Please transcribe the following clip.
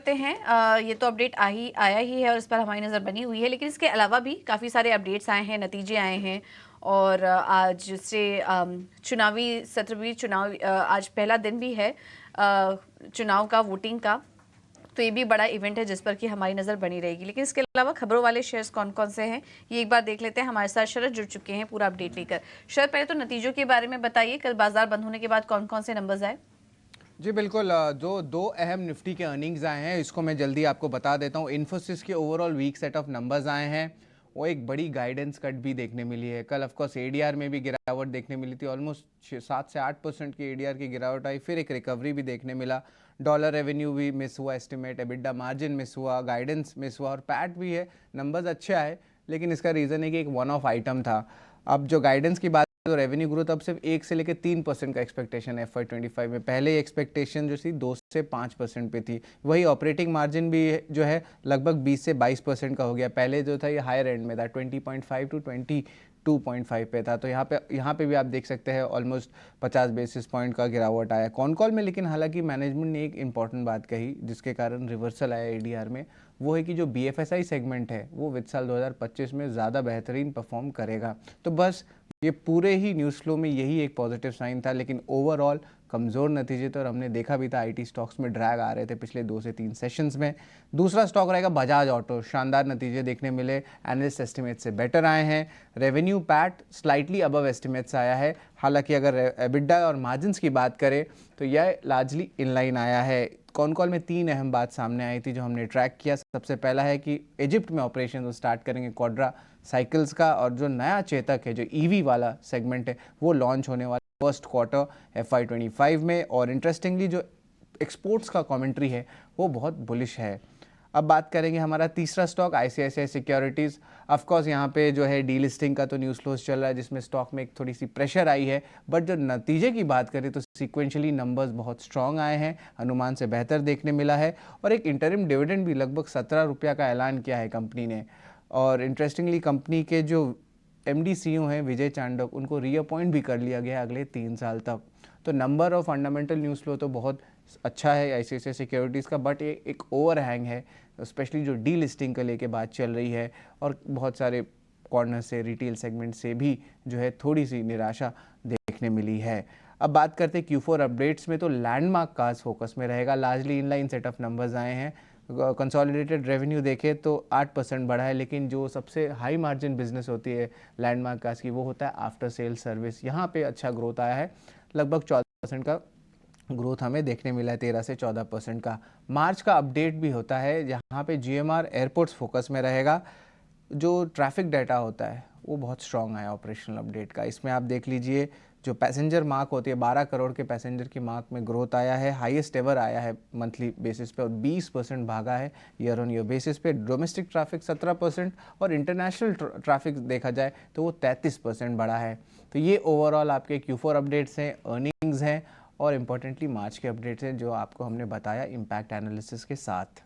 करते हैं। ये तो अपडेट आया ही है और इस पर हमारी नज़र बनी हुई है, लेकिन इसके अलावा भी काफ़ी सारे अपडेट्स आए हैं, नतीजे आए हैं। और आज से चुनावी सत्र भी आज पहला दिन भी है चुनाव का, वोटिंग का। तो ये भी बड़ा इवेंट है जिस पर कि हमारी नज़र बनी रहेगी। लेकिन इसके अलावा खबरों वाले शेयर्स कौन कौन से हैं ये एक बार देख लेते हैं। हमारे साथ शरद जुड़ चुके हैं पूरा अपडेट लेकर। शरद, पहले तो नतीजों के बारे में बताइए, कल बाजार बंद होने के बाद कौन कौन से नंबर्स आए? जी बिल्कुल, जो दो अहम निफ्टी के अर्निंग्स आए हैं इसको मैं जल्दी आपको बता देता हूँ। इन्फोसिस के overall weak set of numbers आए हैं, वो एक बड़ी गाइडेंस कट भी देखने मिली है। कल ऑफकोर्स एडीआर में भी गिरावट देखने मिली थी, ऑलमोस्ट 7 से 8% की एडीआर की गिरावट आई, फिर एक रिकवरी भी देखने मिला। डॉलर रेवेन्यू भी मिस हुआ, एस्टिमेट एबिडा मार्जिन मिस हुआ, गाइडेंस मिस हुआ और पैट भी है। नंबर्स अच्छे आए, लेकिन इसका रीज़न है कि एक वन ऑफ आइटम था। अब जो गाइडेंस की बात, तो रेवेन्यू ग्रोथ अब सिर्फ 1 से लेकर 3% का एक्सपेक्टेशन है FY25 में। पहले एक्सपेक्टेशन जो थी 2 से 5% पे थी। वही ऑपरेटिंग मार्जिन भी जो है लगभग 20 से 22% का हो गया। पहले जो था ये हायर एंड में था, 20.5 टू 22.5 पे था। तो यहाँ पे भी आप देख सकते हैं ऑलमोस्ट 50 बेसिस पॉइंट का गिरावट आया कॉन कॉल में। लेकिन हालांकि मैनेजमेंट ने एक इंपॉर्टेंट बात कही जिसके कारण रिवर्सल आया एडीआर में, वो है कि जो BFSI सेगमेंट है वो वित्त साल 2025 में ज़्यादा बेहतरीन परफॉर्म करेगा। तो बस ये पूरे ही न्यूज़ फ्लो में यही एक पॉजिटिव साइन था। लेकिन ओवरऑल कमज़ोर नतीजे तो, और हमने देखा भी था आईटी स्टॉक्स में ड्रैग आ रहे थे पिछले 2 से 3 सेशंस में। दूसरा स्टॉक रहेगा बजाज ऑटो। शानदार नतीजे देखने मिले, एनालिस्ट एस्टिमेट से बेटर आए हैं। Revenue PAT slightly above estimates आया है। हालांकि अगर एबिडा और मार्जिन्स की बात करें तो यह लार्जली इनलाइन आया है। कॉन कॉल में 3 अहम बात सामने आई थी जो हमने ट्रैक किया। सबसे पहला है कि इजिप्ट में ऑपरेशन स्टार्ट करेंगे क्वाड्रा साइकिल्स का, और जो नया चेतक है जो ईवी वाला सेगमेंट है वो लॉन्च होने वाला फर्स्ट क्वार्टर FY25 में। और इंटरेस्टिंगली जो एक्सपोर्ट्स का कमेंट्री है वो बहुत बुलिश है। अब बात करेंगे हमारा तीसरा स्टॉक ICICI सिक्योरिटीज़। ऑफकोर्स यहाँ पे जो है डी लिस्टिंग का तो न्यूज़ फ्लोज चल रहा है जिसमें स्टॉक में एक थोड़ी सी प्रेशर आई है, बट जो नतीजे की बात करें तो सीक्वेंशली नंबर्स बहुत स्ट्रांग आए हैं, अनुमान से बेहतर देखने मिला है। और एक इंटरिम डिविडेंड भी लगभग 17 रुपया का ऐलान किया है कंपनी ने। और इंटरेस्टिंगली कंपनी के जो MD CEO हैं विजय चांडक, उनको रीअपॉइंट भी कर लिया गया अगले 3 साल तक। तो नंबर और फंडामेंटल न्यूज़ फ्लो तो बहुत अच्छा है ICICI सिक्योरिटीज़ का, बट ये एक ओवरहैंग है, स्पेशली जो डी लिस्टिंग को लेके बात चल रही है और बहुत सारे कॉर्नर से, रिटेल सेगमेंट से भी जो है थोड़ी सी निराशा देखने मिली है। अब बात करते हैं Q4 अपडेट्स में, तो लैंडमार्क कार्स फोकस में रहेगा। Largely inline set of numbers आए हैं। कंसोलिडेटेड रेवेन्यू देखें तो 8% बढ़ा है, लेकिन जो सबसे हाई मार्जिन बिजनेस होती है लैंडमार्क कार्स की वो होता है आफ्टर सेल सर्विस। यहाँ पे अच्छा ग्रोथ आया है, लगभग 14% का ग्रोथ हमें देखने मिला है, 13 से 14% का। मार्च का अपडेट भी होता है, यहाँ पे GMR एयरपोर्ट्स फोकस में रहेगा। जो ट्रैफिक डाटा होता है वो बहुत स्ट्रॉन्ग आया ऑपरेशनल अपडेट का। इसमें आप देख लीजिए जो पैसेंजर मार्क होती है, 12 करोड़ के पैसेंजर की मार्क में ग्रोथ आया है, हाईएस्ट एवर आया है मंथली बेसिस पे, और 20% भागा है ईयर ऑन ईयर बेसिस पे। डोमेस्टिक ट्रैफिक 17% और इंटरनेशनल ट्रैफिक देखा जाए तो वो 33% बढ़ा है। तो ये ओवरऑल आपके Q4 अपडेट्स हैं, अर्निंग्स हैं और इम्पोर्टेंटली मार्च के अपडेट्स हैं जो आपको हमने बताया इम्पैक्ट एनालिसिस के साथ।